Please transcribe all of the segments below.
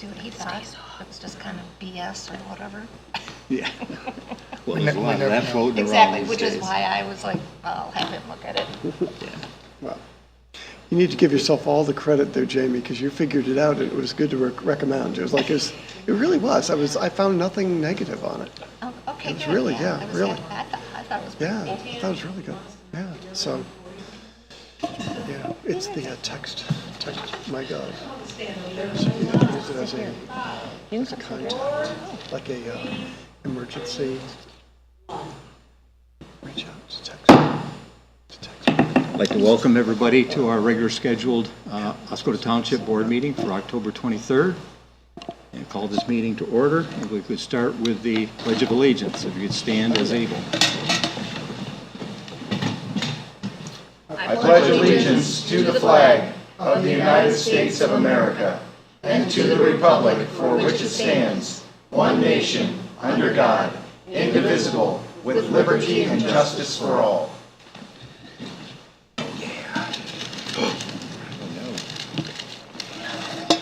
see what he thought. It was just kind of BS or whatever. Yeah. Well, there's a lot of that floating around Exactly, these which days. is why I was like, I'll have him look at it. Yeah. Well, you need to give yourself all the credit there, Jamie, because you figured it out, and it was good to recommend. It was like, it really was. I found nothing negative on it. Oh, okay, It was good. really, yeah, I was really. happy. I thought it was pretty Yeah, good. I thought it was really good. Yeah, so, yeah, it's the text, my God. So you have to use it as a contact, like a emergency. Reach out to text. I'd like to welcome everybody to our regular scheduled Oscoda Township Board meeting for October 23rd, and call this meeting to order. And we could start with the Pledge of Allegiance, if you could stand as able. I pledge allegiance to the flag of the United States of America and to the republic for which it stands, one nation, under God, indivisible, with liberty and justice for all.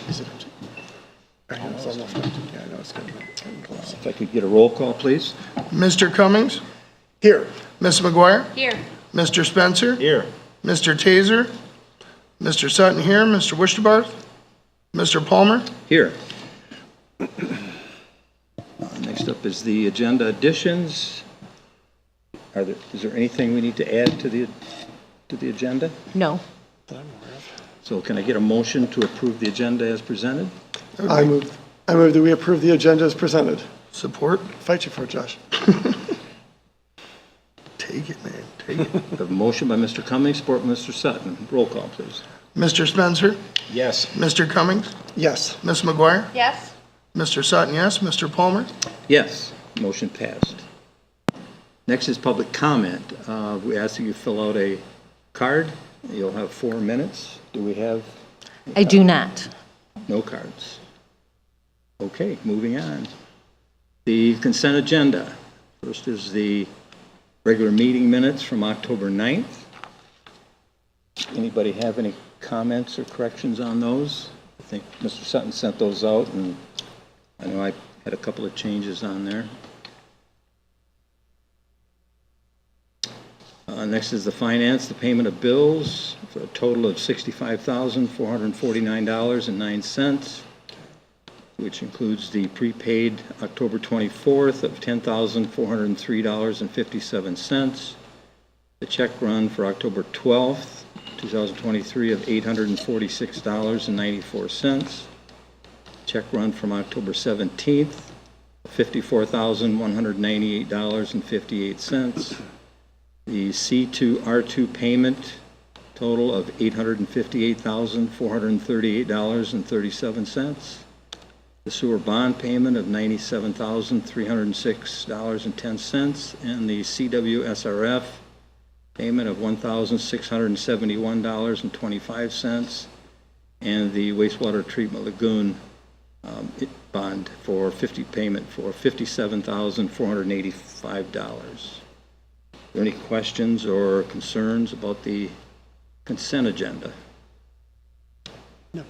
Is it empty? I know it's almost empty. Yeah, I know it's getting close. If I could get a roll call, please. Mr. Cummings? Here. Ms. McGuire? Here. Mr. Spencer? Here. Mr. Taser? Mr. Sutton here. Mr. Wischbarth? Mr. Palmer? Here. Next up is the agenda additions. Is there anything we need to add to the agenda? No. So can I get a motion to approve the agenda as presented? I move that we approve the agenda as presented. Support? Fight you for it, Josh. Take it, man. Take it. We have a motion by Mr. Cummings, support by Mr. Sutton. Roll call, please. Mr. Spencer? Yes. Mr. Cummings? Yes. Ms. McGuire? Yes? Mr. Sutton, yes. Mr. Palmer? Yes, motion passed. Next is public comment. We ask that you fill out a card. You'll have 4 minutes. Do we have? I do not. No cards. Okay, moving on. The consent agenda. First is the regular meeting minutes from October 9th. Anybody have any comments or corrections on those? I think Mr. Sutton sent those out, and I know I had a couple of changes on there. Next is the finance, the payment of bills for a total of $65,449.09, which includes the prepaid October 24th of $10,403.57, the check run for October 12th, 2023 of $846.94, check run from October 17th, $54,198.58, the C2R2 payment total of $858,438.37, the sewer bond payment of $97,306.10, and the CWSRF payment of $1,671.25, and the wastewater treatment lagoon bond for payment for $57,485. Are there any questions or concerns about the consent agenda? No.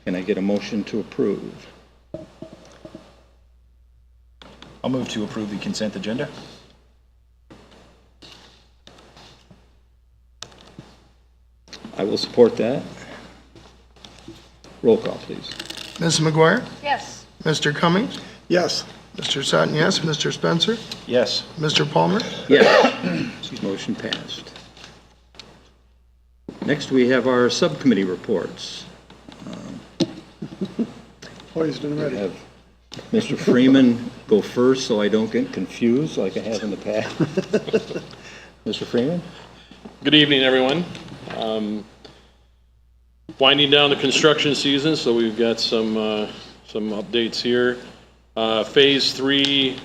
Can I get a motion to approve? I'll move to approve the consent agenda. I will support that. Roll call, please. Ms. McGuire? Yes. Mr. Cummings? Yes. Mr. Sutton, yes. Mr. Spencer? Yes. Mr. Palmer? Yes. Motion passed. Next, we have our subcommittee reports. Poised and We ready. have Mr. Freeman go first so I don't get confused like I have in the past. Mr. Freeman? Good evening, everyone. Winding down the construction season, so we've got some updates here. Phase 3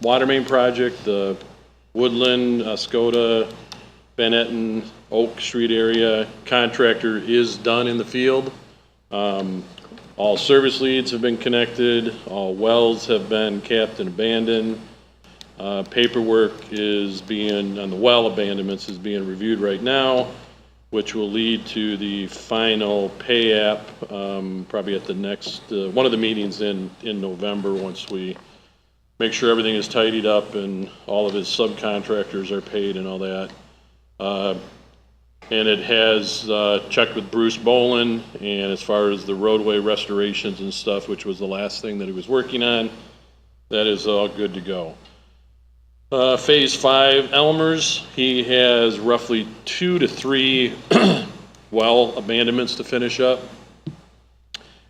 water main project, the Woodland, Oscoda, Van Etten, Oak Street area contractor is done in the field. All service leads have been connected, all wells have been capped and abandoned. Paperwork is being, on the well abandonments, is being reviewed right now. which will lead to the final pay app, probably at the next, one of the meetings in November, once we make sure everything is tidied up and all of his subcontractors are paid and all that. And it has checked with Bruce Bolin, and as far as the roadway restorations and stuff, which was the last thing that he was working on, that is all good to go. Phase 5, Elmer's, he has roughly 2 to 3 well abandonments to finish up,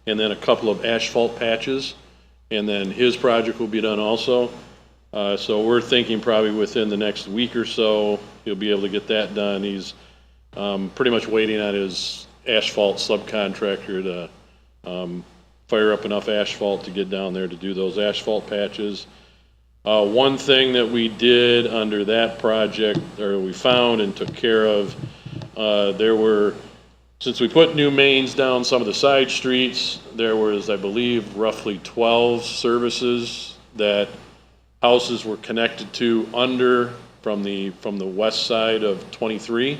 and then a couple of asphalt patches, and then his project will be done also. So we're thinking probably within the next week or so, he'll be able to get that done. He's pretty much waiting on his asphalt subcontractor to fire up enough asphalt to get down there to do those asphalt patches. One thing that we did under that project, or we found and took care of, since we put new mains down some of the side streets, there was, I believe, roughly 12 services that houses were connected to under from the west side of 23.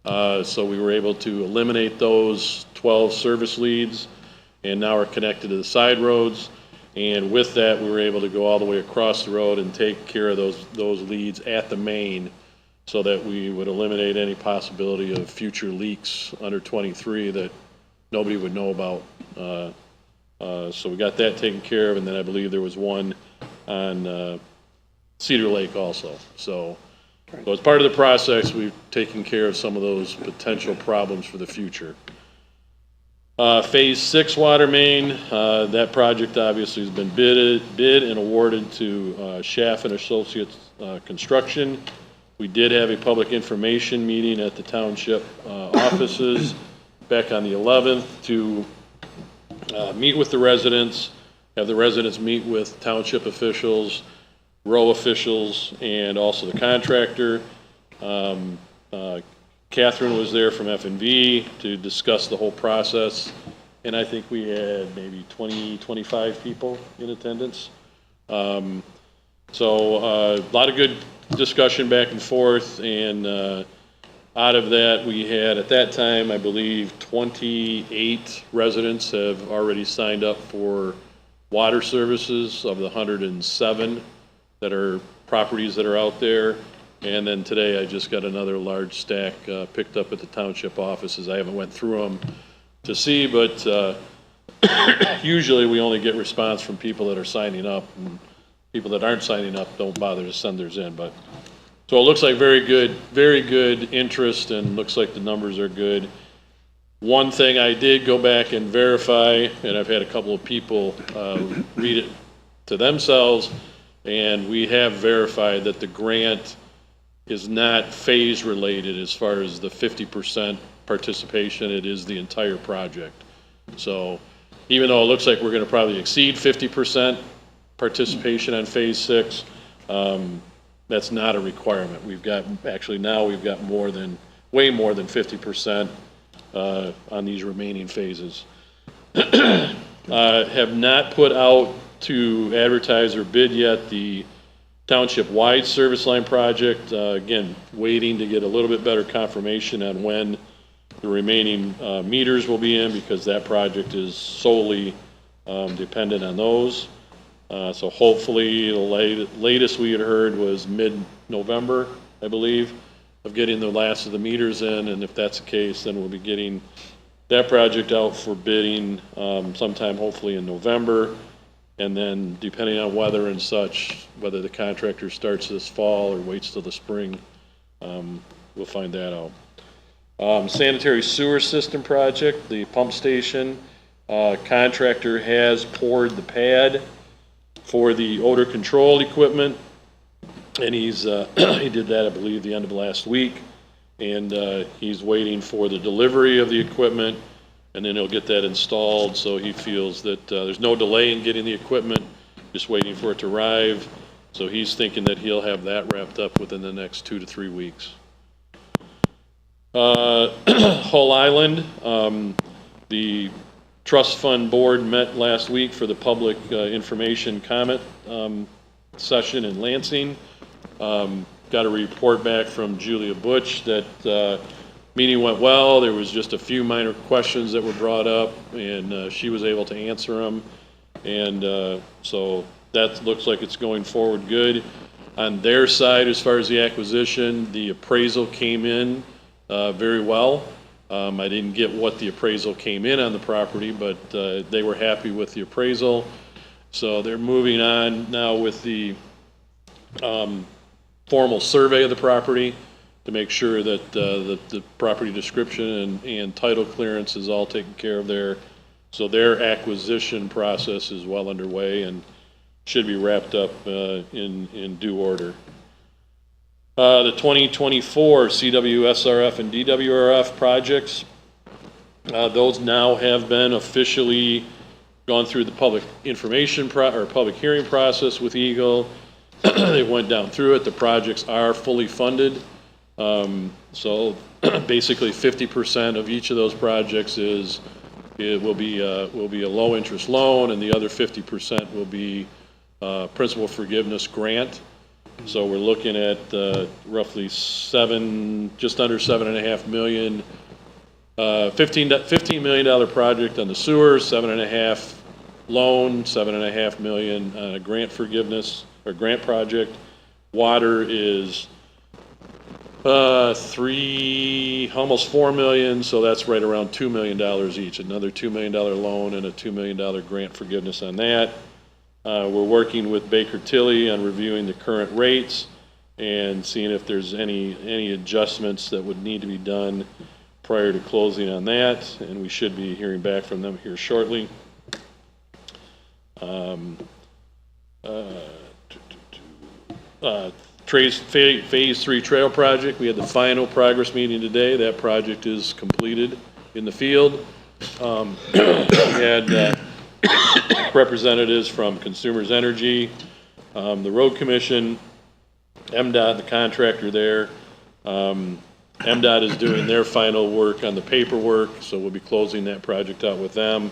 So we were able to eliminate those 12 service leads, and now we're connected to the side roads. And with that, we were able to go all the way across the road and take care of those leads at the main, so that we would eliminate any possibility of future leaks under 23 that nobody would know about. So we got that taken care of, and then I believe there was one on Cedar Lake also. So as part of the process, we've taken care of some of those potential problems for the future. Phase 6 water main, that project obviously has been bid and awarded to Schaff and Associates Construction. We did have a public information meeting at the Township offices back on the 11th to meet with the residents, have the residents meet with Township officials, row officials, and also the contractor. Catherine was there from F&V to discuss the whole process, and I think we had maybe 20, 25 people in attendance. So a lot of good discussion back and forth, and out of that we had, at that time, I believe 28 residents have already signed up for water services of the 107 that are properties that are out there. And then today I just got another large stack picked up at the Township offices. I haven't went through them to see, but usually we only get response from people that are signing up, and people that aren't signing up don't bother to send theirs in. But so it looks like very good interest, and looks like the numbers are good. One thing I did go back and verify, and I've had a couple of people read it to themselves, and we have verified that the grant is not phase related as far as the 50% participation. It is the entire project. So even though it looks like we're going to probably exceed 50% participation on phase 6, that's not a requirement. We've got, actually now we've got way more than 50% on these remaining phases. Have not put out to advertise or bid yet the Township-wide service line project. Again, waiting to get a little bit better confirmation on when the remaining meters will be in, because that project is solely dependent on those. So hopefully the latest we had heard was mid-November, I believe, of getting the last of the meters in, and if that's the case, then we'll be getting that project out for bidding sometime hopefully in November. And then depending on weather and such, whether the contractor starts this fall or waits till the spring, we'll find that out. Sanitary sewer system project, the pump station, contractor has poured the pad for the odor control equipment, and he's he did that, I believe, the end of last week, and he's waiting for the delivery of the equipment, and then he'll get that installed. So he feels that there's no delay in getting the equipment, just waiting for it to arrive. So he's thinking that he'll have that wrapped up within the next 2 to 3 weeks. Hull Island, the trust fund board met last week for the public information comment session in Lansing. Got a report back from Julia Butch that Meeting went well. There was just a few minor questions that were brought up, and she was able to answer them. And so that looks like it's going forward good. On their side, as far as the acquisition, the appraisal came in very well. I didn't get what the appraisal came in on the property, but they were happy with the appraisal. So they're moving on now with the formal survey of the property to make sure that the property description and title clearance is all taken care of there. So their acquisition process is well underway and should be wrapped up in due order. The 2024 CWSRF and DWRF projects, those now have been officially gone through the public information or public hearing process with Eagle. They went down through it. The projects are fully funded. So basically 50% of each of those projects will be a low interest loan, and the other 50% will be principal forgiveness grant. So we're looking at roughly just under $7.5 million, $15 million project on the sewer, $7.5 million loan, $7.5 million on a grant forgiveness or grant project. Water is almost $4 million, so that's right around $2 million each. Another $2 million loan and a $2 million grant forgiveness on that. We're working with Baker Tilly on reviewing the current rates and seeing if there's any adjustments that would need to be done prior to closing on that, and we should be hearing back from them here shortly. Phase 3 trail project, we had the final progress meeting today. That project is completed in the field. We had representatives from Consumers Energy, the Road Commission, MDOT, the contractor there. MDOT is doing their final work on the paperwork, so we'll be closing that project out with them.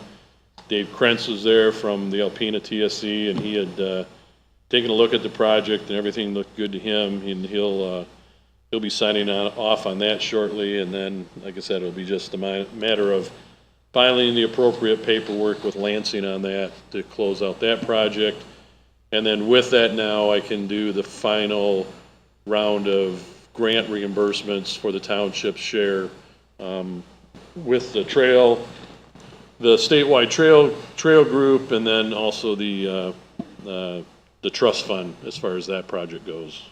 Dave Krentz was there from the Alpena TSC, and he had taken a look at the project, and everything looked good to him, and he'll be signing off on that shortly. And then, like I said, it'll be just a matter of filing the appropriate paperwork with Lansing on that to close out that project. And then with that now, I can do the final round of grant reimbursements for the township's share with the trail, the statewide trail group, and then also the trust fund as far as that project goes.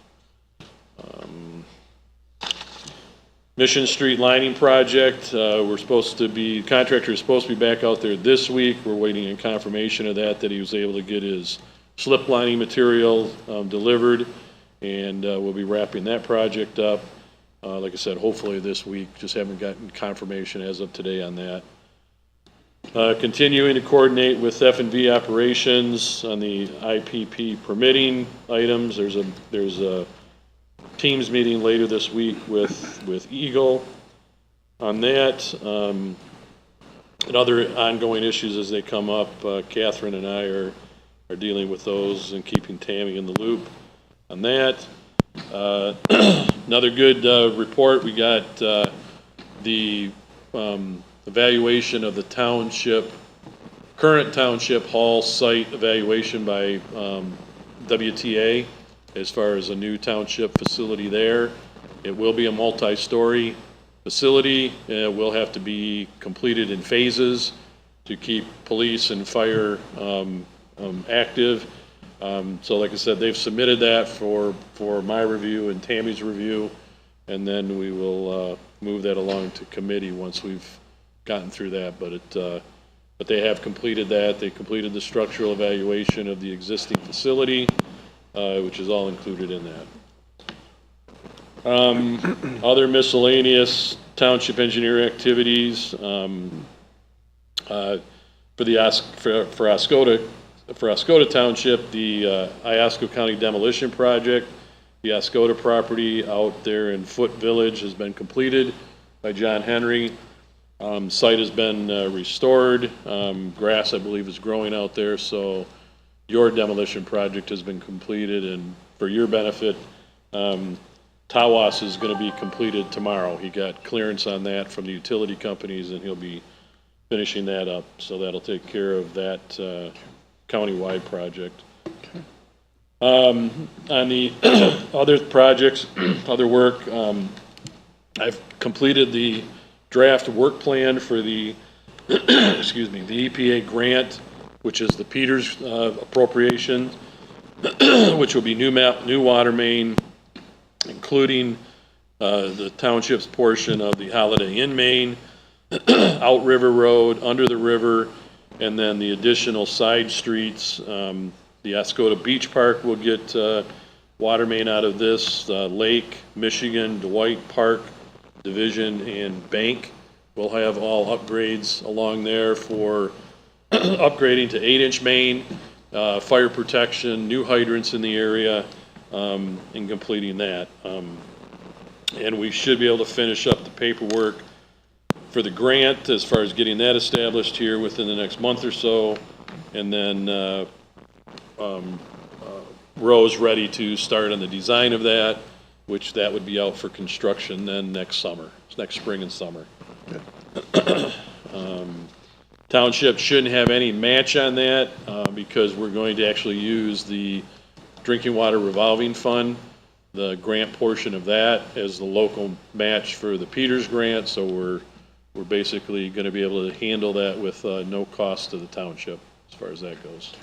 Mission Street lining project, contractor is supposed to be back out there this week. We're waiting on confirmation of that he was able to get his slip lining material delivered, and we'll be wrapping that project up. Like I said, hopefully this week, just haven't gotten confirmation as of today on that. Continuing to coordinate with F&V operations on the IPP permitting items. There's a Teams meeting later this week with Eagle on that. And other ongoing issues as they come up. Catherine and I are dealing with those and keeping Tammy in the loop on that. Another good report. We got the evaluation of the current township hall site evaluation by WTA as far as a new township facility there. It will be a multi-story facility. It will have to be completed in phases to keep police and fire active. So like I said, they've submitted that for my review and Tammy's review, and then we will move that along to committee once we've gotten through that. But they have completed that. They completed the structural evaluation of the existing facility, which is all included in that. Other miscellaneous township engineer activities for Oscoda Township, the Iosco County demolition project, the Oscoda property out there in Foot Village has been completed by John Henry. Site has been restored. Grass, I believe, is growing out there, so your demolition project has been completed. And for your benefit, Tawas is going to be completed tomorrow. He got clearance on that from the utility companies, and he'll be finishing that up. So that'll take care of that countywide project. On the other projects, other work, I've completed the draft work plan for the, excuse me, the EPA grant, which is the Peters appropriation, which will be new water main, including the township's portion of the Holiday Inn main, out River Road, under the river, and then the additional side streets. The Oscoda Beach Park will get water main out of this. Lake, Michigan, Dwight Park, Division, and Bank will have all upgrades along there for upgrading to 8-inch main, fire protection, new hydrants in the area, and completing that. And we should be able to finish up the paperwork for the grant as far as getting that established here within the next month or so. And then Rose ready to start on the design of that, which that would be out for construction then next spring and summer. Township shouldn't have any match on that because we're going to actually use the drinking water revolving fund, the grant portion of that, as the local match for the Peters grant. So we're basically going to be able to handle that with no cost to the township as far as that goes.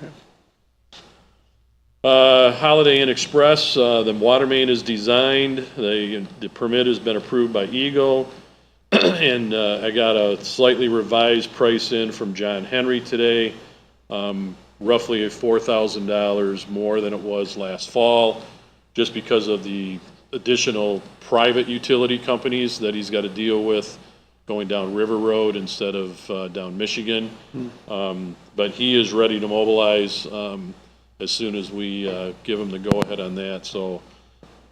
Holiday Inn Express, the water main is designed. The permit has been approved by Eagle. And I got a slightly revised price in from John Henry today, roughly $4,000 more than it was last fall, just because of the additional private utility companies that he's got to deal with going down River Road instead of down Michigan. But he is ready to mobilize as soon as we give him the go-ahead on that. So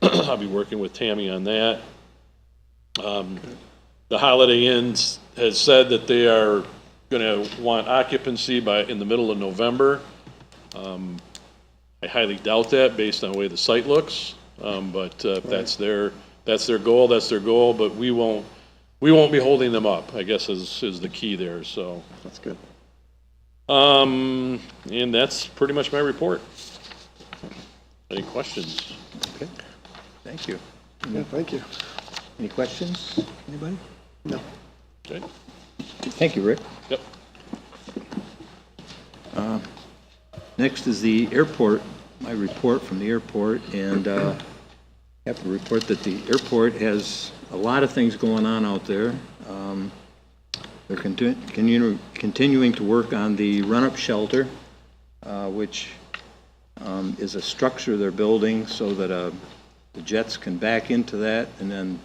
I'll be working with Tammy on that. The Holiday Inns has said that they are going to want occupancy in the middle of November. I highly doubt that based on the way the site looks. But if that's their goal, that's their goal. But we won't be holding them up, I guess is the key there. So That's good. and that's pretty much my report. Any questions? Okay, thank you. Yeah, thank you. Any questions, anybody? No. Okay. Thank you, Rick. Yep. Next is the airport, my report from the airport, and I have to report that the airport has a lot of things going on out there. They're continuing to work on the run-up shelter, which is a structure they're building so that the jets can back into that and then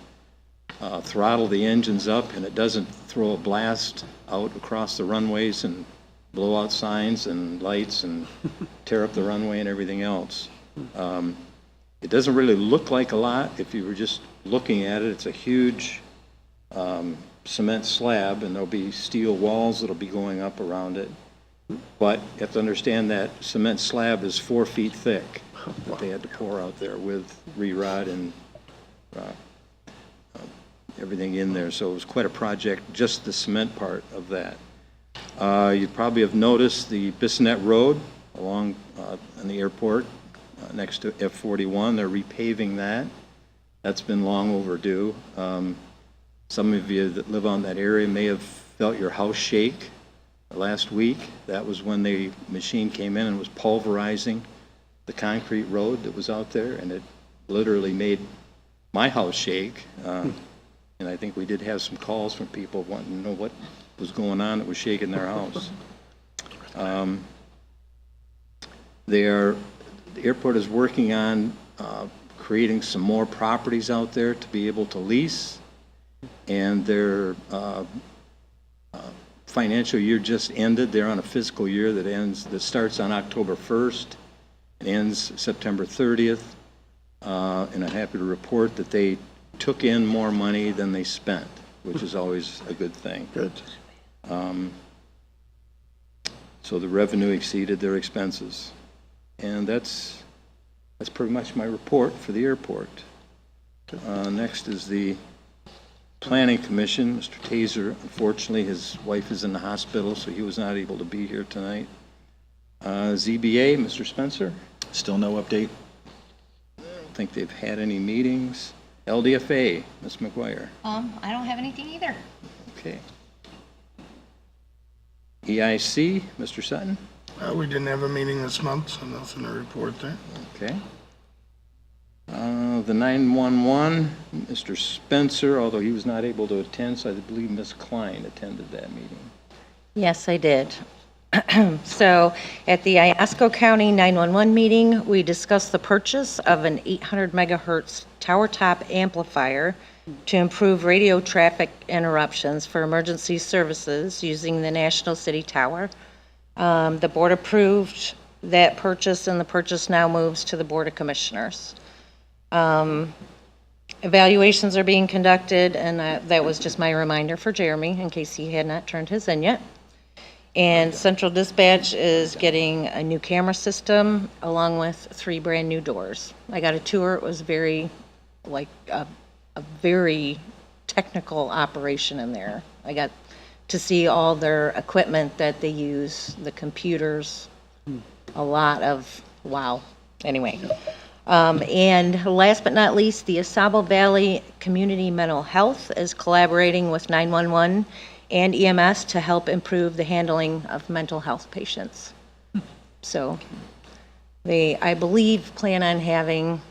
throttle the engines up, and it doesn't throw a blast out across the runways and blow out signs and lights and tear up the runway and everything else. It doesn't really look like a lot. If you were just looking at it, it's a huge cement slab, and there'll be steel walls that'll be going up around it. But you have to understand that cement slab is 4 feet thick that they had to pour out there with re-rod and everything in there. So it was quite a project, just the cement part of that. You probably have noticed the Bissonnet Road along in the airport next to F41. They're repaving that. That's been long overdue. Some of you that live on that area may have felt your house shake last week. That was when the machine came in and was pulverizing the concrete road that was out there, and it literally made my house shake. And I think we did have some calls from people wanting to know what was going on that was shaking their house. The airport is working on creating some more properties out there to be able to lease, and their financial year just ended. They're on a fiscal year that starts on October 1st and ends September 30th. And I'm happy to report that they took in more money than they spent, which is always a good thing. Good. So the revenue exceeded their expenses. And that's pretty much my report for the airport. Next is the Planning Commission. Mr. Taser, unfortunately, his wife is in the hospital, so he was not able to be here tonight. ZBA, Mr. Spencer. Still no update? I don't think they've had any meetings. LDFA, Ms. McGuire. I don't have anything either. Okay. EIC, Mr. Sutton. We didn't have a meeting this month, so nothing to report there. Okay. The 911, Mr. Spencer, although he was not able to attend, so I believe Ms. Klein attended that meeting. Yes, I did. So at the Iosco County 911 meeting, we discussed the purchase of an 800 megahertz tower top amplifier to improve radio traffic interruptions for emergency services using the National City Tower. The board approved that purchase, and the purchase now moves to the Board of Commissioners. Evaluations are being conducted, and that was just my reminder for Jeremy in case he had not turned his in yet. And Central Dispatch is getting a new camera system along with 3 brand new doors. I got a tour. It was very, like, a very technical operation in there. I got to see all their equipment that they use, the computers, a lot of, wow. Anyway. And last but not least, the Oscoda Valley Community Mental Health is collaborating with 911 and EMS to help improve the handling of mental health patients. So they, I believe, plan on having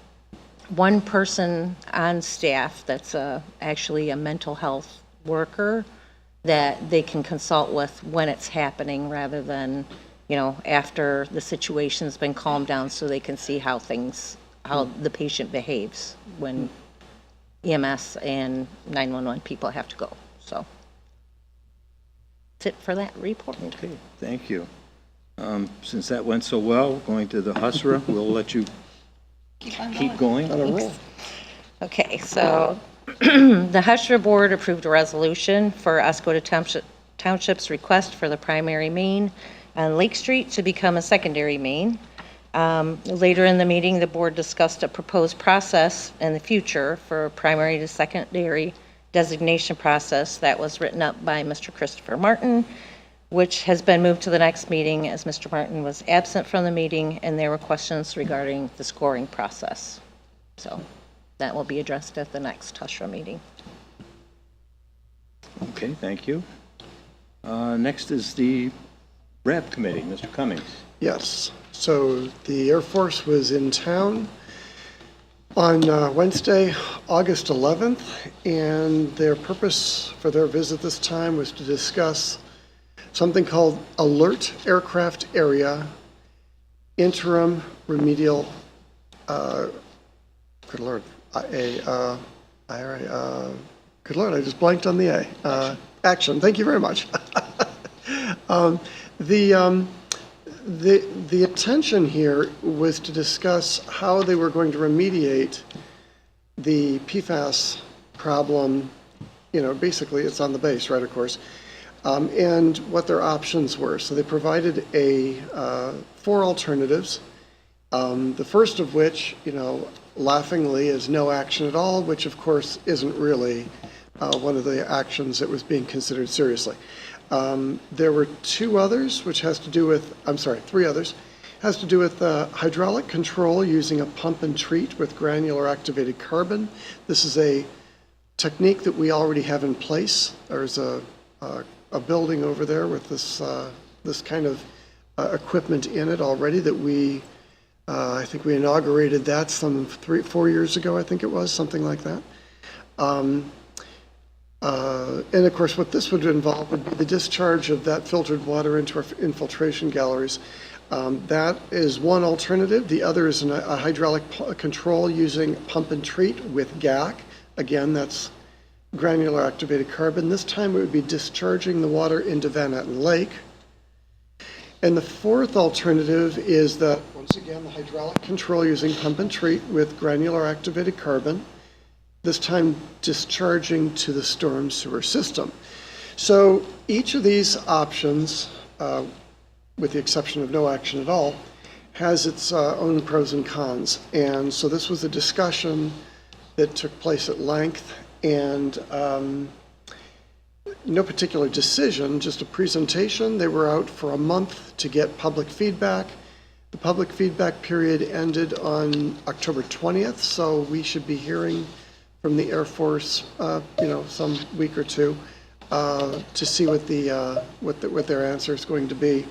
one person on staff that's actually a mental health worker that they can consult with when it's happening rather than, you know, after the situation's been calmed down, so they can see how the patient behaves when EMS and 911 people have to go. So that's it for that report. Okay, thank you. Since that went so well, going to the HUSRA, we'll let you keep going. On a roll. Okay, so the HUSRA board approved a resolution for Oscoda Township's request for the primary main on Lake Street to become a secondary main. Later in the meeting, the board discussed a proposed process in the future for primary to secondary designation process that was written up by Mr. Christopher Martin, which has been moved to the next meeting as Mr. Martin was absent from the meeting and there were questions regarding the scoring process. So that will be addressed at the next HUSRA meeting. Okay, thank you. Next is the RAB committee, Mr. Cummings. Yes, so the Air Force was in town on Wednesday, August 11th, and their purpose for their visit this time was to discuss something called Alert Aircraft Area Interim Remedial, good Lord, good Lord, I just blanked on the A. Action, thank you very much. The intention here was to discuss how they were going to remediate the PFAS problem. You know, basically it's on the base, right, of course, and what their options were. So they provided 4 alternatives. The first of which, you know, laughingly is no action at all, which of course isn't really one of the actions that was being considered seriously. There were 2 others, which has to do with, 3 others, has to do with hydraulic control using a pump and treat with granular activated carbon. This is a technique that we already have in place. There's a building over there with this kind of equipment in it already that we, I think we inaugurated that some 4 years ago, I think it was, something like that. And of course, what this would involve would be the discharge of that filtered water into our infiltration galleries. That is one alternative. The other is a hydraulic control using pump and treat with GAC. Again, that's granular activated carbon. This time it would be discharging the water into Van Etten Lake. And the 4th alternative is that, once again, the hydraulic control using pump and treat with granular activated carbon, this time discharging to the storm sewer system. So each of these options, with the exception of no action at all, has its own pros and cons. And so this was a discussion that took place at length, and no particular decision, just a presentation. They were out for a month to get public feedback. The public feedback period ended on October 20th, so we should be hearing from the Air Force, some week or two, to see what their answer is going to be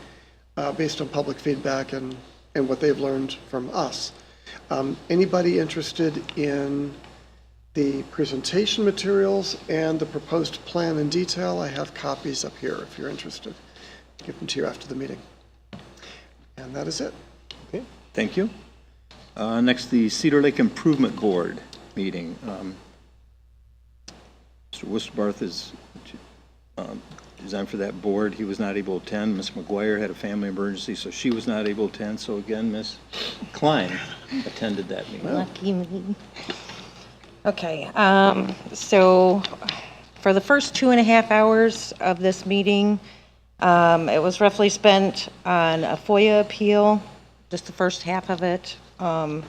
based on public feedback and what they've learned from us. Anybody interested in the presentation materials and the proposed plan in detail? I have copies up here if you're interested. I'll give them to you after the meeting. And that is it. Okay, thank you. Next, the Cedar Lake Improvement Board meeting. Mr. Wisterbarth is on for that board. He was not able to attend. Ms. McGuire had a family emergency, so she was not able to attend. So again, Ms. Klein attended that meeting. Lucky me. Okay, so for the first 2.5 hours of this meeting, it was roughly spent on a FOIA appeal, just the first half of it, FOIA,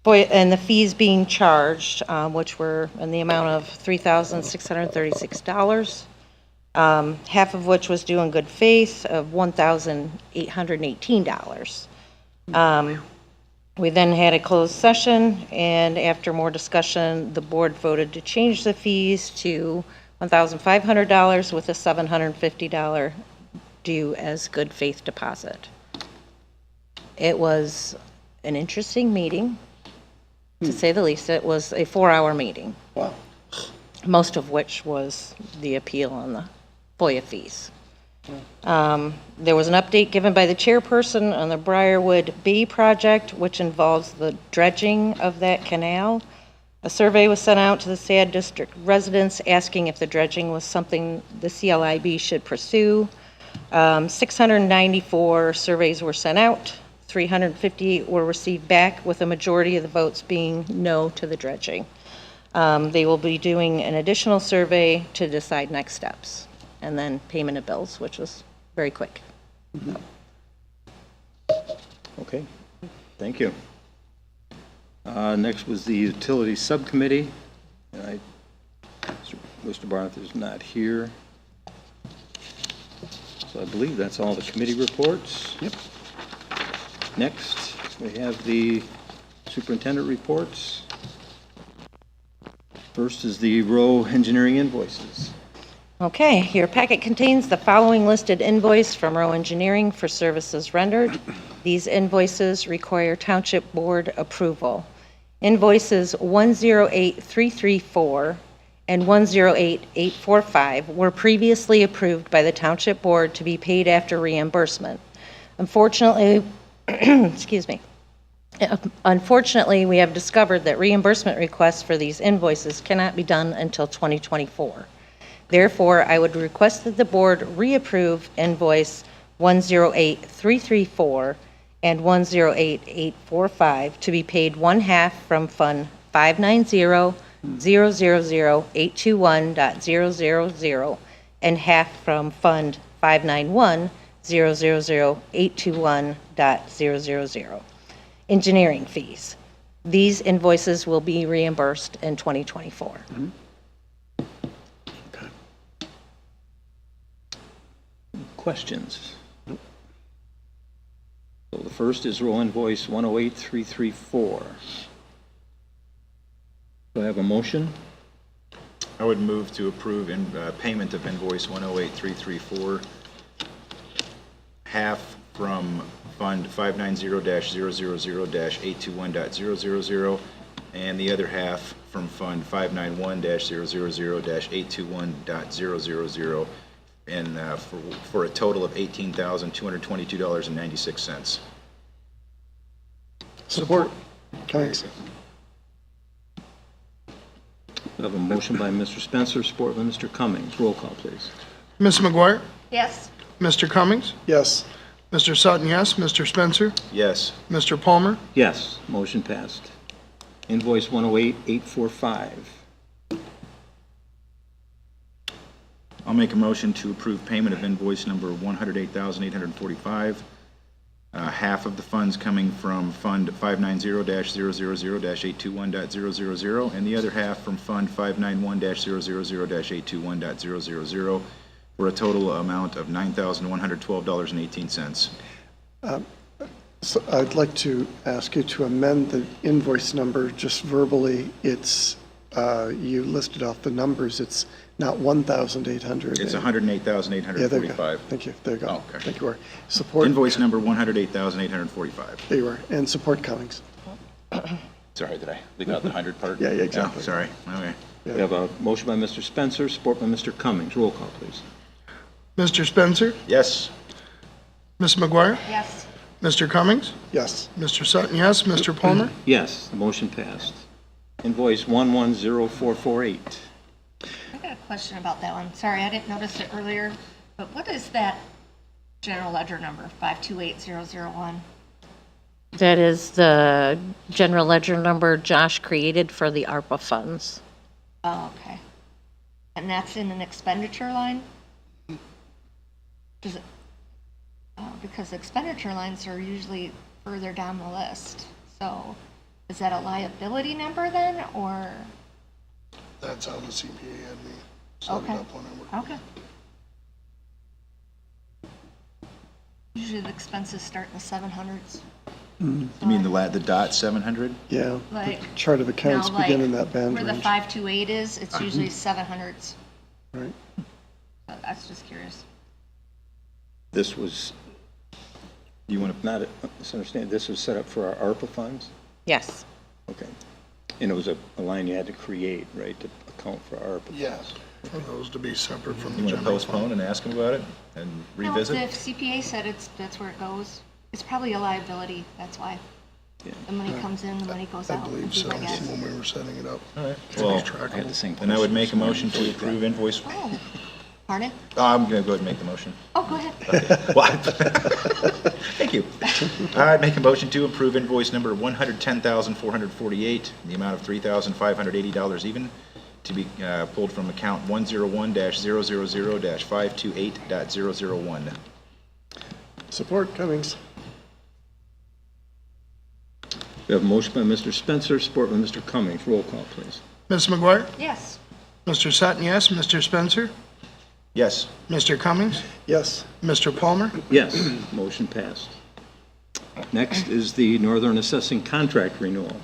and the fees being charged, which were in the amount of $3,636, half of which was due in good faith of $1,818. We then had a closed session, and after more discussion, the board voted to change the fees to $1,500 with a $750 due as good faith deposit. It was an interesting meeting, to say the least. It was a 4-hour meeting. Wow. Most of which was the appeal on the FOIA fees. There was an update given by the chairperson on the Briarwood Bay project, which involves the dredging of that canal. A survey was sent out to the SAD district residents asking if the dredging was something the CLIB should pursue. 694 surveys were sent out. 358 were received back, with a majority of the votes being no to the dredging. They will be doing an additional survey to decide next steps, and then payment of bills, which was very quick. Okay, thank you. Next was the Utility Subcommittee. Mr. Barth is not here. So I believe that's all the committee reports. Yep. Next, we have the superintendent reports. First is the row engineering invoices. Okay, your packet contains the following listed invoice from Rowe Engineering for services rendered. These invoices require Township Board approval. Invoices 108334 and 108845 were previously approved by the Township Board to be paid after reimbursement. Unfortunately, Unfortunately, we have discovered that reimbursement requests for these invoices cannot be done until 2024. Therefore, I would request that the board reapprove invoice 108334 and 108845 to be paid one-half from Fund 590-000-821.000 and half from Fund 591-000-821.000. Engineering fees. These invoices will be reimbursed in 2024. Questions? So the first is row invoice 108334. Do I have a motion? I would move to approve payment of invoice 108334, half from Fund 590-000-821.000, and the other half from Fund 591-000-821.000, and for a total of $18,222.96. Support. Thanks. I have a motion by Mr. Spencer, support by Mr. Cummings. Roll call, please. Ms. McGuire? Yes. Mr. Cummings? Yes. Mr. Sutton, yes. Mr. Spencer? Yes. Mr. Palmer? Yes, motion passed. Invoice 108845. I'll make a motion to approve payment of invoice number $108,845 half of the funds coming from Fund 590-000-821.000, and the other half from Fund 591-000-821.000, for a total amount of $9,112.18. So I'd like to ask you to amend the invoice number just verbally. It's, you listed off the numbers. It's not 1,800. It's Yeah, there you go. $108,845. Thank you. There you go. Oh, okay. Thank you, Warren. Support. Invoice number $108,845. There you are. And support Cummings. Sorry, did I leave out the 100 part? Yeah, exactly. Oh, sorry, okay. We have a motion by Mr. Spencer, support by Mr. Cummings. Roll call, please. Mr. Spencer? Yes. Ms. McGuire? Yes. Mr. Cummings? Yes. Mr. Sutton, yes. Mr. Palmer? Yes, the motion passed. Invoice 110448. I got a question about that one. Sorry, I didn't notice it earlier, but what is that general ledger number, 528001? That is the general ledger number Josh created for the ARPA funds. Oh, okay. And that's in an expenditure line? Does it, because expenditure lines are usually further down the list. So is that a liability number then, or? That's how the CPA had me set it Okay. up when I worked. Okay. Usually the expenses start in the 700s. You mean the dot 700? Yeah. Like, The chart of accounts no, like, begin in that band where the range. 528 is, it's usually 700s. Right. So that's just curious. This was, you want to not misunderstand, this was set up for our ARPA funds? Yes. Okay. And it was a line you had to create, right, to account for ARPA? Yes. For those to be separate from You the want to general fund. postpone and ask him about it and No, revisit? if CPA said that's where it goes, it's probably a liability, that's why. Yeah. The money comes in, the money goes I out, would believe be so, my guess. when we were setting it up. All right, To well, keep track I had of the same then I would make a question motion this to morning. approve invoice. Oh, pardon? I'm going to go ahead and make the motion. Oh, go ahead. What? Thank you. I'd make a motion to approve invoice number 110,448, the amount of $3,580 even, to be pulled from account 101-000-528.001. Support Cummings. We have a motion by Mr. Spencer, support by Mr. Cummings. Roll call, please. Ms. McGuire? Yes. Mr. Sutton, yes. Mr. Spencer? Yes. Mr. Cummings? Yes. Mr. Palmer? Yes, motion passed. Next is the Northern Assessing Contract Renewal.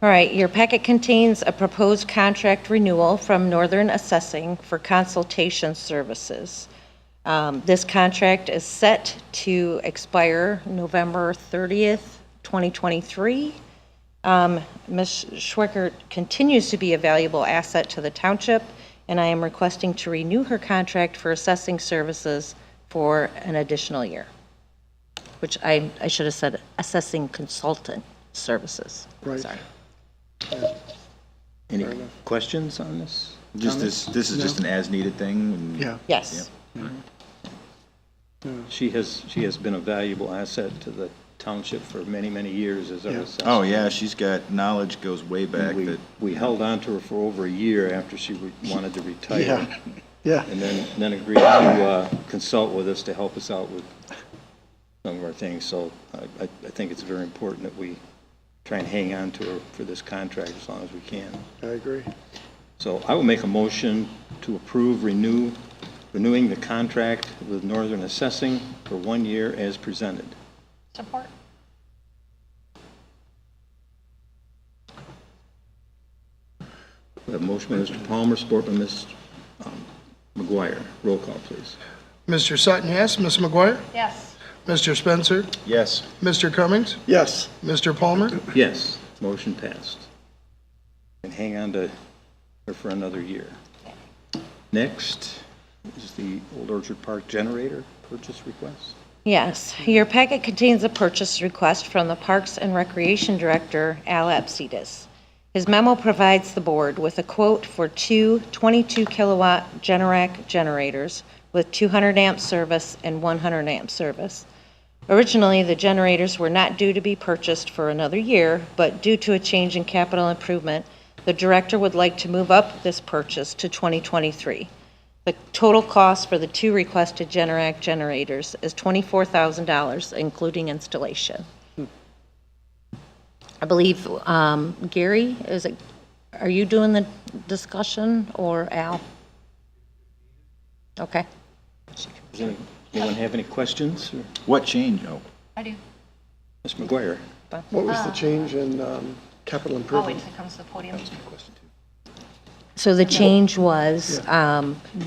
All right, your packet contains a proposed contract renewal from Northern Assessing for consultation services. This contract is set to expire November 30th, 2023. Ms. Schweikert continues to be a valuable asset to the township, and I am requesting to renew her contract for assessing services for an additional year, which I should have said assessing consultant services. Right. Sorry. Any questions on this? Just this is just an as-needed thing? and- Yeah. Yes. She has been a valuable asset to the township for many, many years as our Yeah. assessor. Oh, yeah, she's got knowledge goes way back that, We held on to her for over a year after she wanted to retire. Yeah. Yeah. And then agreed to consult with us to help us out with some of our things. So I think it's very important that we try and hang on to her for this contract as long as we can. I agree. So I will make a motion to approve renewing the contract with Northern Assessing for 1 year as presented. Support. We have a motion by Mr. Palmer, support by Ms. McGuire. Roll call, please. Mr. Sutton, yes. Ms. McGuire? Yes. Mr. Spencer? yes. Mr. Cummings? Yes. Mr. Palmer? Yes, motion passed. And hang on to her for another year. Next is the Old Orchard Park generator purchase request. Yes, your packet contains a purchase request from the Parks and Recreation Director, Al Apsides. His memo provides the board with a quote for two 22-kilowatt Generac generators with 200 amp service and 100 amp service. Originally, the generators were not due to be purchased for another year, but due to a change in capital improvement, the director would like to move up this purchase to 2023. The total cost for the 2 requested Generac generators is $24,000, including installation. I believe, Gary, are you doing the discussion, or Al? Okay. Does anyone have any questions? Or What change? Oh, I do. Ms. McGuire? What was the change in capital Oh, wait improvement? till it comes to the podium. question too. So the change was,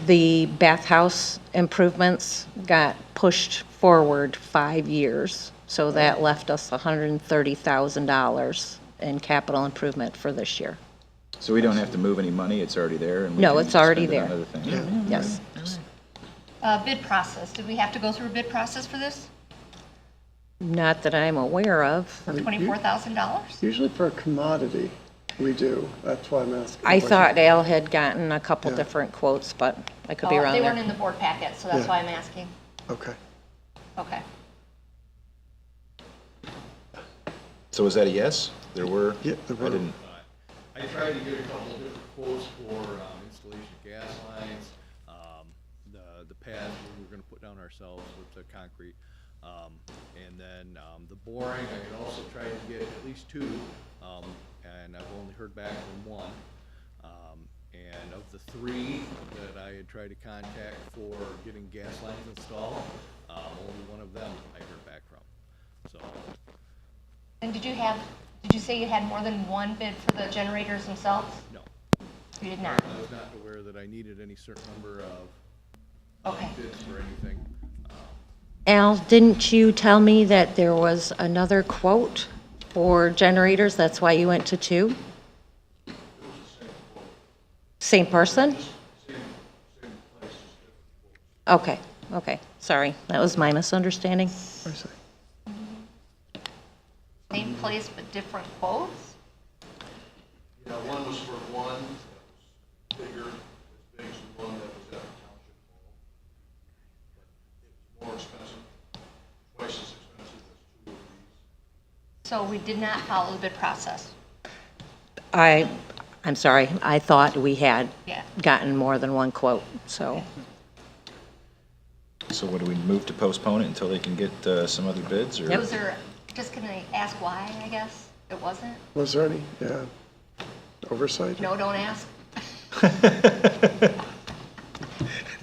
the bathhouse improvements got pushed forward 5 years. So that left us $130,000 in capital improvement for this year. So we don't have to move any money, it's already there? And we No, can it's already spend it on there. other things? Yes. Bid process, did we have to go through a bid process for this? Not that I'm aware of. For $24,000? Usually for a commodity, we do. That's why I'm asking. I the thought question. Al had gotten a couple Yeah. different quotes, but I could be Oh, wrong they weren't there. in the board packet, so that's Yeah. why I'm asking. Okay. Okay. So was that a yes? There were? Yeah, there I were. didn't, I tried to get a couple of different quotes for installation of gas lines, the pads we were gonna put down ourselves with the concrete. And then the boring, I had also tried to get at least 2, and I've only heard back from 1. And of the 3 that I had tried to contact for getting gas lines installed, only one of them I heard back from, so. And did you say you had more than one bid for the generators themselves? No, You did not? I was not aware that I needed any certain number of Okay. bids for anything. Al, didn't you tell me that there was another quote for generators? That's why you went to 2? Same person? Okay, okay, sorry, that was my misunderstanding. I see. Same place but different quotes? Yeah, one was for one that was bigger, as big as the one that was at the Township Hall. But it was more expensive, twice as expensive as 2 of these. So we did not follow the bid process? I'm sorry, I thought we had Yeah. gotten more than one quote, so. so what, do we move to postpone it until they can get some other bids, or? Was there, just can I ask why, I guess? It wasn't? Was there any, oversight? No, don't ask.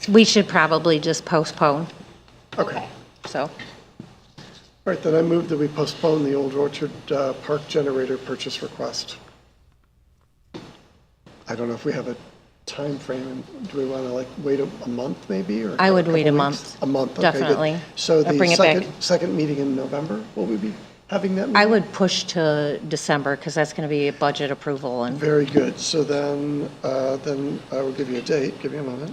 We should probably just postpone, Okay. so. All right, then I move that we postpone the Old Orchard Park generator purchase request. I don't know if we have a time frame, and do we want to wait a month maybe, or? I would wait a couple month. weeks? A month, okay, good. Definitely. So I'll bring the it back. second meeting in November, will we be having that meeting? I would push to December, because that's going to be a budget approval, and Very good. So then I will give you a date. Give me a moment.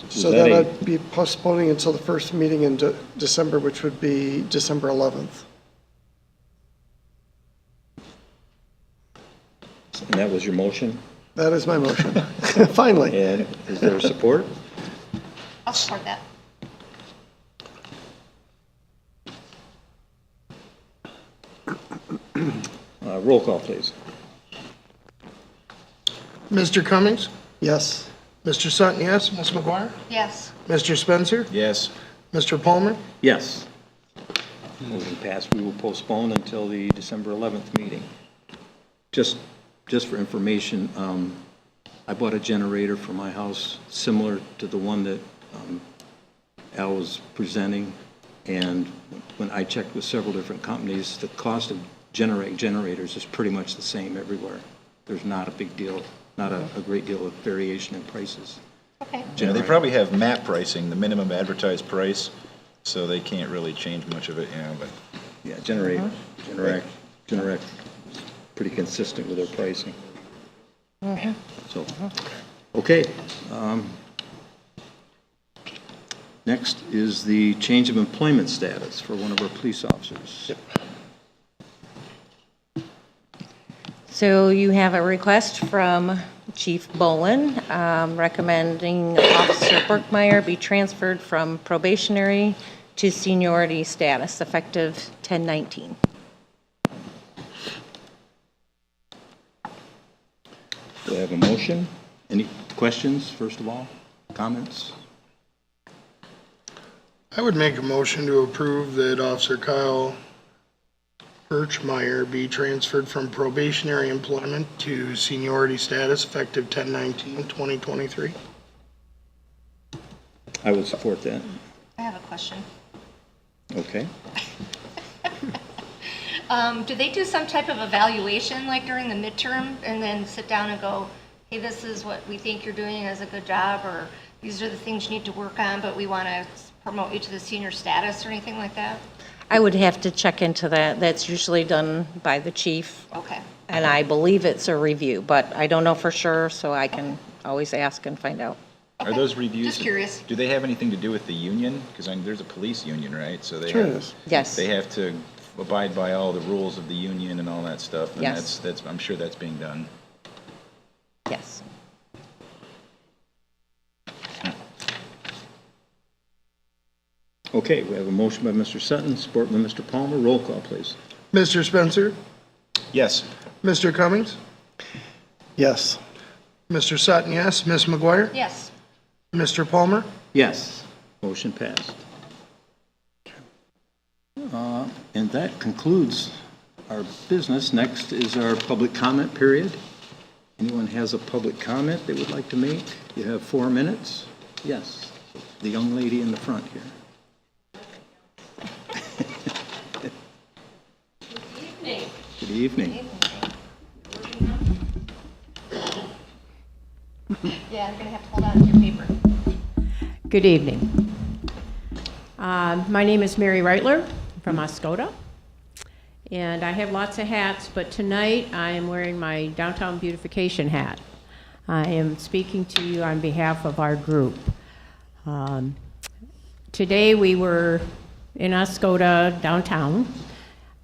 So then I'd be postponing until the first meeting in December, which would be December 11th. And that was your motion? That is my motion. Finally. And is there support? I'll support that. Roll call, please. Mr. Cummings? Yes. Mr. Sutton, yes. Ms. McGuire? Yes. Mr. Spencer? Yes. Mr. Palmer? Yes. Motion passed. We will postpone until the December 11th meeting. Just for information, I bought a generator for my house similar to the one that Al was presenting, and when I checked with several different companies, the cost of generators is pretty much the same everywhere. There's not a big deal, not a great deal of variation in prices. Okay. Yeah, they probably have MAP pricing, the minimum advertised price, so they can't really change much of it, but. Yeah, Generac is pretty consistent with their pricing. So, okay. Next is the change of employment status for one of our police officers. So you have a request from Chief Bolin recommending Officer Burkmeyer be transferred from probationary to seniority status effective 10/19. Do I have a motion Any questions, first of all? Comments? I would make a motion to approve that Officer Kyle Birchmeyer be transferred from probationary employment to seniority status effective 10/19/2023. I would support that. I have a question. Okay. Do they do some type of evaluation like during the midterm and then sit down and go, hey, this is what we think you're doing as a good job, or these are the things you need to work on, but we want to promote you to the senior status or anything like that? I would have to check into that. That's usually done by the chief, Okay. and I believe it's a review, but I don't know for sure, so I can always ask and find out. Are those reviews? Just curious. Do they have anything to do with the union? Because there's a police union, right? So they Sure have, is. Yes. they have to abide by all the rules of the union and all that stuff. And Yes. that's I'm sure that's being done. Yes. Okay, we have a motion by Mr. Sutton, support by Mr. Palmer. Roll call, please. Mr. Spencer, Yes. Mr. Cummings, Yes. Mr. Sutton, yes. Ms. McGuire, Yes. Mr. Palmer, Yes, motion passed. And that concludes our business. Next is our public comment period. Anyone has a public comment they would like to make? You have 4 minutes. Yes, the young lady in the front here. Good evening. Yeah, I'm going to have to hold on to your paper. Good evening. My name is Mary Reitler from Oscoda, and I have lots of hats, but tonight I am wearing my downtown beautification hat. I am speaking to you on behalf of our group. Today we were in Oscoda downtown,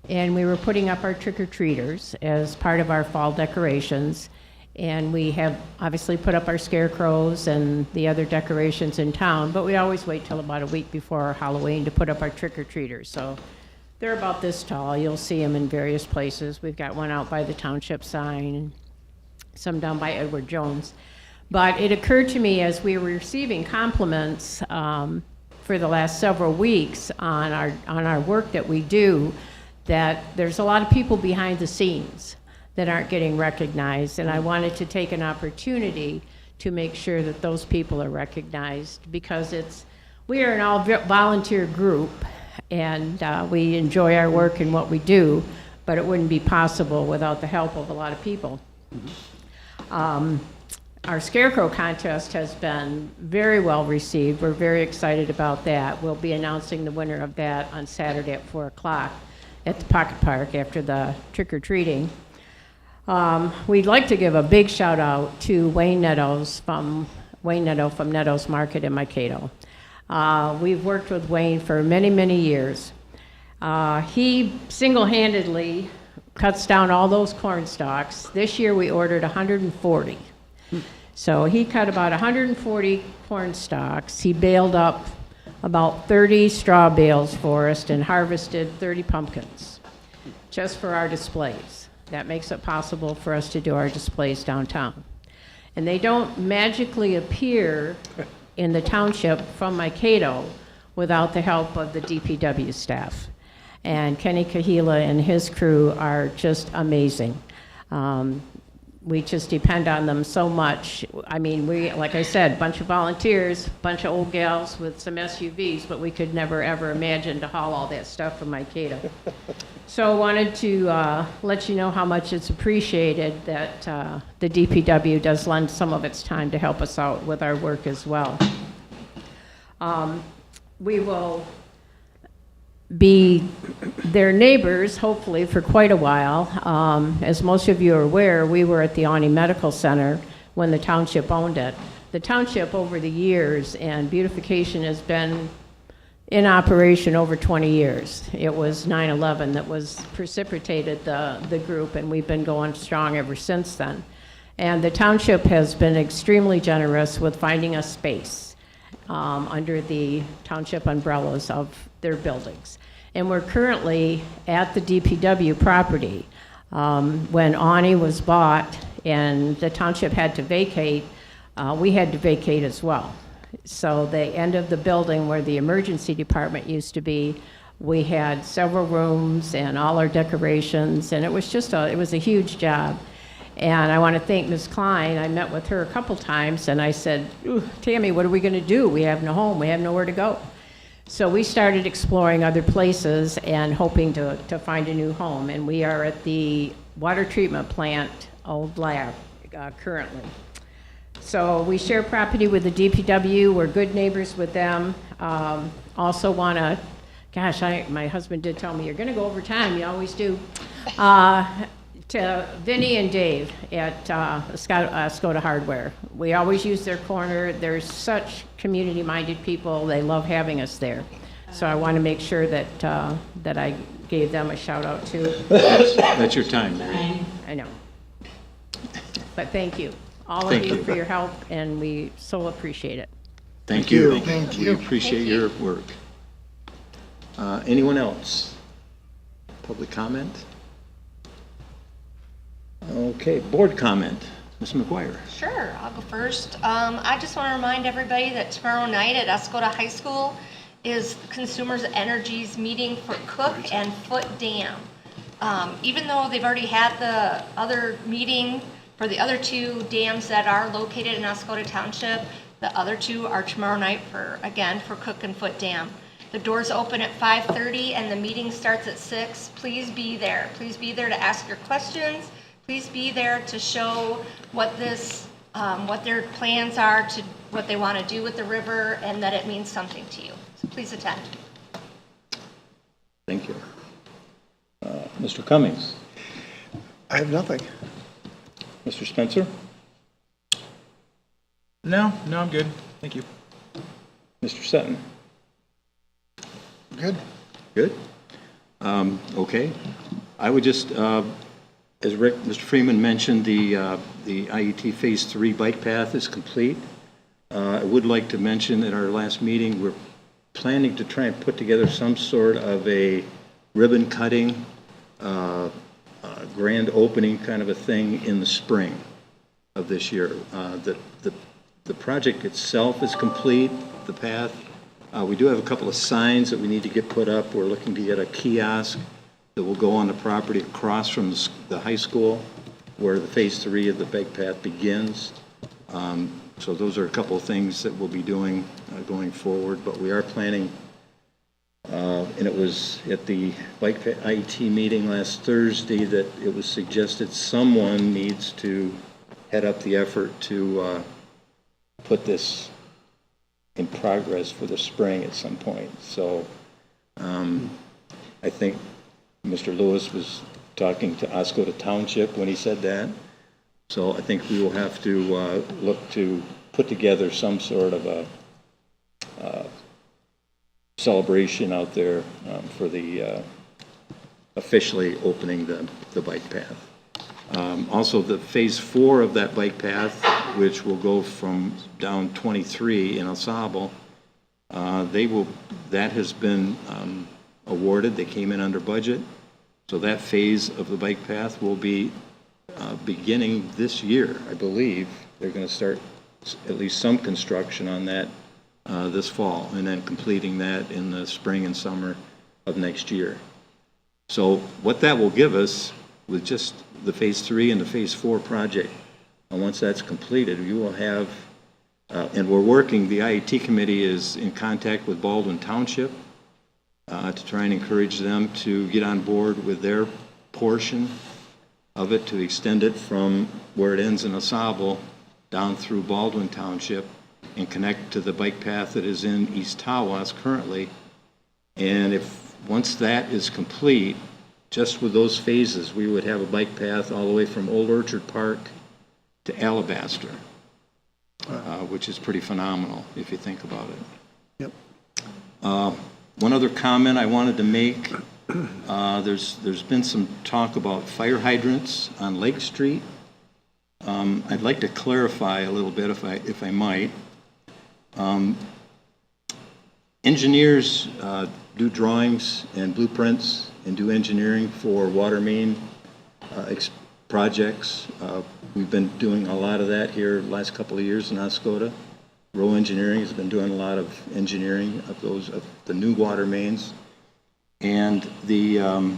and we were putting up our trick-or-treaters as part of our fall decorations. And we have obviously put up our scarecrows and the other decorations in town, but we always wait till about a week before Halloween to put up our trick-or-treaters. So they're about this tall. You'll see them in various places. We've got one out by the Township sign and some down by Edward Jones. But it occurred to me as we were receiving compliments for the last several weeks on our work that we do, that there's a lot of people behind the scenes that aren't getting recognized, and I wanted to take an opportunity to make sure that those people are recognized, because we are an all volunteer group, and we enjoy our work and what we do, but it wouldn't be possible without the help of a lot of people. Our Scarecrow contest has been very well received. We're very excited about that. We'll be announcing the winner of that on Saturday at 4 o'clock at the Pocket Park after the trick-or-treating. We'd like to give a big shout out to Wayne Netto from Netto's Market in Mankato. We've worked with Wayne for many, many years. He single-handedly cuts down all those corn stalks. This year we ordered 140. So he cut about 140 corn stalks. He baled up about 30 straw bales for us and harvested 30 pumpkins just for our displays. That makes it possible for us to do our displays downtown. And they don't magically appear in the township from Mankato without the help of the DPW staff. And Kenny Kahila and his crew are just amazing. We just depend on them so much. I mean, we, like I said, a bunch of volunteers, a bunch of old gals with some SUVs, but we could never, ever imagine to haul all that stuff from Mankato. So I wanted to let you know how much it's appreciated that the DPW does lend some of its time to help us out with our work as well. We will be their neighbors, hopefully, for quite a while. As most of you are aware, we were at the Awney Medical Center when the township owned it. The township, over the years, and beautification has been in operation over 20 years. It was 9/11 that was precipitated the group, and we've been going strong ever since then. And the township has been extremely generous with finding us space under the township umbrellas of their buildings. And we're currently at the DPW property. When Awney was bought and the township had to vacate, we had to vacate as well. So the end of the building where the emergency department used to be, we had several rooms and all our decorations, and it was just it was a huge job. And I want to thank Ms. Klein. I met with her a couple times, and I said, "Ooh, Tammy, what are we going to do? We have no home. We have nowhere to go." So we started exploring other places and hoping to find a new home. And we are at the water treatment plant, old lab, currently. So we share property with the DPW. We're good neighbors with them. Also want to, gosh, my husband did tell me, you're going to go over time. You always do. To Vinny and Dave at Oscoda Hardware. We always use their corner. They're such community-minded people. They love having us there. So I want to make sure that that I gave them a shout-out too. That's your time, Mary. I know. But thank you, all of you, for your help, and we so appreciate it. Thank you. Thank you. We appreciate your work. Anyone else? Public comment? Okay, board comment. Ms. McGuire. Sure, I'll go first. I just want to remind everybody that tomorrow night at Oscoda High School is Consumers Energy's meeting for Cook and Foot Dam. Even though they've already had the other meeting for the other two dams that are located in Oscoda Township, the other two are tomorrow night for Cook and Foot Dam. The doors open at 5:30 and the meeting starts at 6. Please be there. Please be there to ask your questions. Please be there to show what their plans are, to what they want to do with the river, and that it means something to you. So please attend. Thank you. Mr. Cummings. I have nothing. Mr. Spencer. No, I'm good. Thank you. Mr. Sutton. Good. Good. Okay. I would just, as Mr. Freeman mentioned, the IET Phase 3 bike path is complete. I would like to mention at our last meeting, we're planning to try and put together some sort of a ribbon cutting, grand opening kind of a thing in the spring of this year. The project itself is complete, the path. We do have a couple of signs that we need to get put up. We're looking to get a kiosk that will go on the property across from the high school where the Phase 3 of the bike path begins. So those are a couple of things that we'll be doing going forward, but we are planning, and it was at the bike IET meeting last Thursday that it was suggested someone needs to head up the effort to put this in progress for the spring at some point. So I think Mr. Lewis was talking to Oscoda Township when he said that. So I think we will have to look to put together some sort of a celebration out there for the officially opening the bike path. Also, the Phase 4 of that bike path, which will go from down 23 in El Sable, that has been awarded. They came in under budget. So that phase of the bike path will be beginning this year, I believe. They're going to start at least some construction on that this fall, and then completing that in the spring and summer of next year. So what that will give us with just the Phase 3 and the Phase 4 project, and once that's completed, you will have, and we're working, the IET committee is in contact with Baldwin Township to try and encourage them to get on board with their portion of it, to extend it from where it ends in Osable down through Baldwin Township and connect to the bike path that is in East Tawas currently. And once that is complete, just with those phases, we would have a bike path all the way from Old Orchard Park to Alabaster, which is pretty phenomenal if you think about it. Yep. One other comment I wanted to make, there's been some talk about fire hydrants on Lake Street. I'd like to clarify a little bit if I might. Engineers do drawings and blueprints and do engineering for water main projects. We've been doing a lot of that here the last couple of years in Oscoda. Row Engineering has been doing a lot of engineering of the new water mains. And the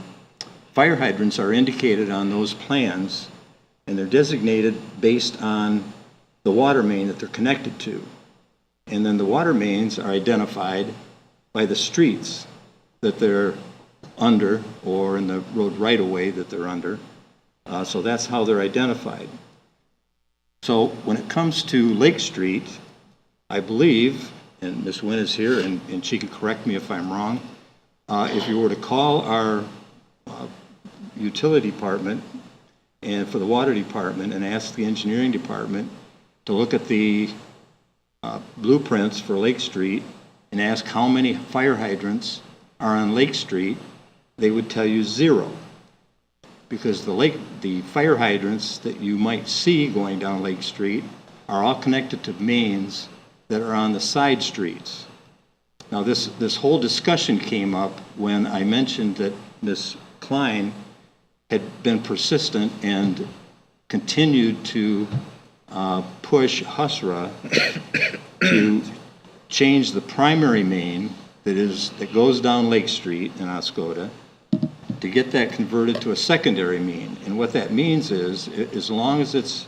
fire hydrants are indicated on those plans, and they're designated based on the water main that they're connected to. And then the water mains are identified by the streets that they're under, or in the road right-of-way that they're under. So that's how they're identified. So when it comes to Lake Street, I believe, and Ms. Wynn is here, and she can correct me if I'm wrong, if you were to call our utility department and for the water department and ask the engineering department to look at the blueprints for Lake Street and ask how many fire hydrants are on Lake Street, they would tell you 0. Because the fire hydrants that you might see going down Lake Street are all connected to mains that are on the side streets. Now this whole discussion came up when I mentioned that Ms. Klein had been persistent and continued to push HUSRA to change the primary main that goes down Lake Street in Oscoda, to get that converted to a secondary main. And what that means is, as long as it's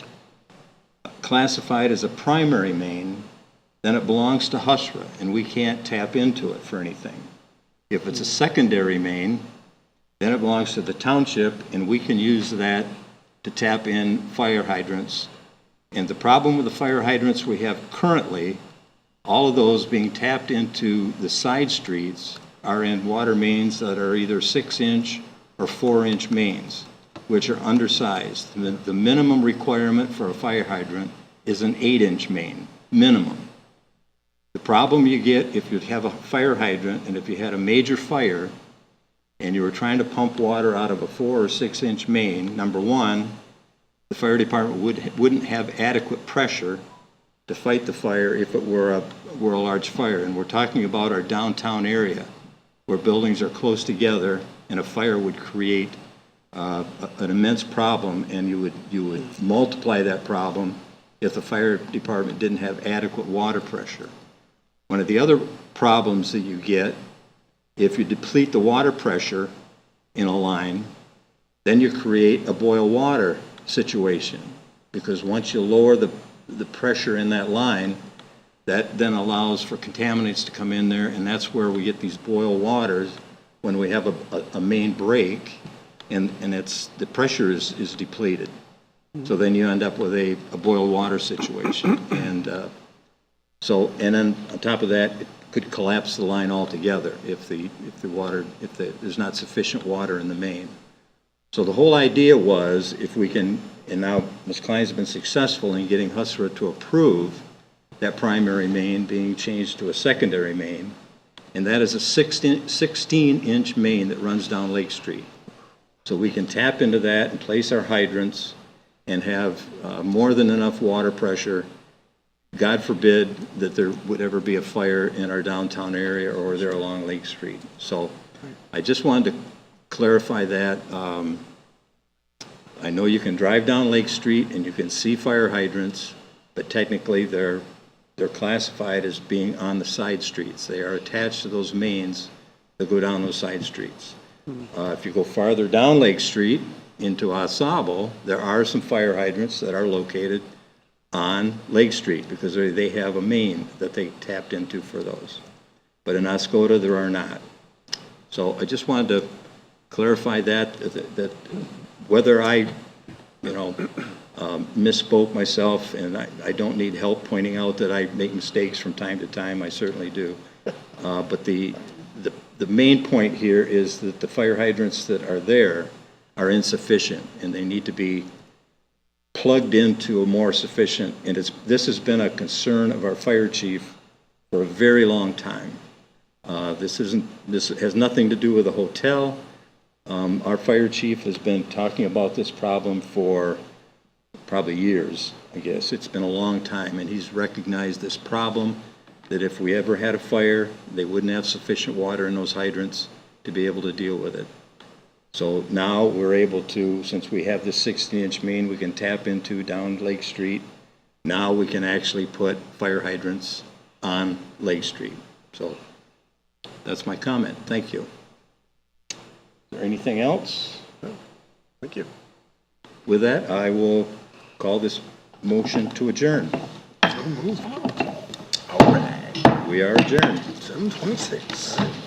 classified as a primary main, then it belongs to HUSRA, and we can't tap into it for anything. If it's a secondary main, then it belongs to the township, and we can use that to tap in fire hydrants. And the problem with the fire hydrants we have currently, all of those being tapped into the side streets are in water mains that are either 6-inch or 4-inch mains, which are undersized. The minimum requirement for a fire hydrant is an 8-inch main, minimum. The problem you get if you have a fire hydrant and if you had a major fire and you were trying to pump water out of a 4 or 6-inch main, number one, the fire department wouldn't have adequate pressure to fight the fire if it were a large fire. And we're talking about our downtown area where buildings are close together and a fire would create an immense problem, and you would multiply that problem if the fire department didn't have adequate water pressure. One of the other problems that you get, if you deplete the water pressure in a line, then you create a boil water situation, because once you lower the pressure in that line, that then allows for contaminants to come in there, and that's where we get these boil waters when we have a main break and the pressure is depleted. So then you end up with a boil water situation. And then on top of that, it could collapse the line altogether if there's not sufficient water in the main. So the whole idea was, if we can, and now Ms. Klein's been successful in getting HUSRA to approve that primary main being changed to a secondary main, and that is a 16-inch main that runs down Lake Street. So we can tap into that and place our hydrants and have more than enough water pressure. God forbid that there would ever be a fire in our downtown area or there along Lake Street. So I just wanted to clarify that. I know you can drive down Lake Street and you can see fire hydrants, but technically they're classified as being on the side streets. They are attached to those mains that go down those side streets. If you go farther down Lake Street into Au there are some fire hydrants that are located on Lake Street because they have a main that they tapped into for those. But in Oscoda, there are not. So I just wanted to clarify that whether I, misspoke myself, and I don't need help pointing out that I make mistakes from time to time, I certainly do. But the main point here is that the fire hydrants that are there are insufficient, and they need to be plugged into a more sufficient, and this has been a concern of our fire chief for a very long time. This has nothing to do with the hotel. Our fire chief has been talking about this problem for probably years, I guess. It's been a long time, and he's recognized this problem, that if we ever had a fire, they wouldn't have sufficient water in those hydrants to be able to deal with it. So now we're able to, since we have this 16-inch main, we can tap into down Lake Street. Now we can actually put fire hydrants on Lake Street. So that's my comment. Thank you. Is there anything else? Thank you. With that, I will call this motion to adjourn. So moved. We are adjourned. 7:26.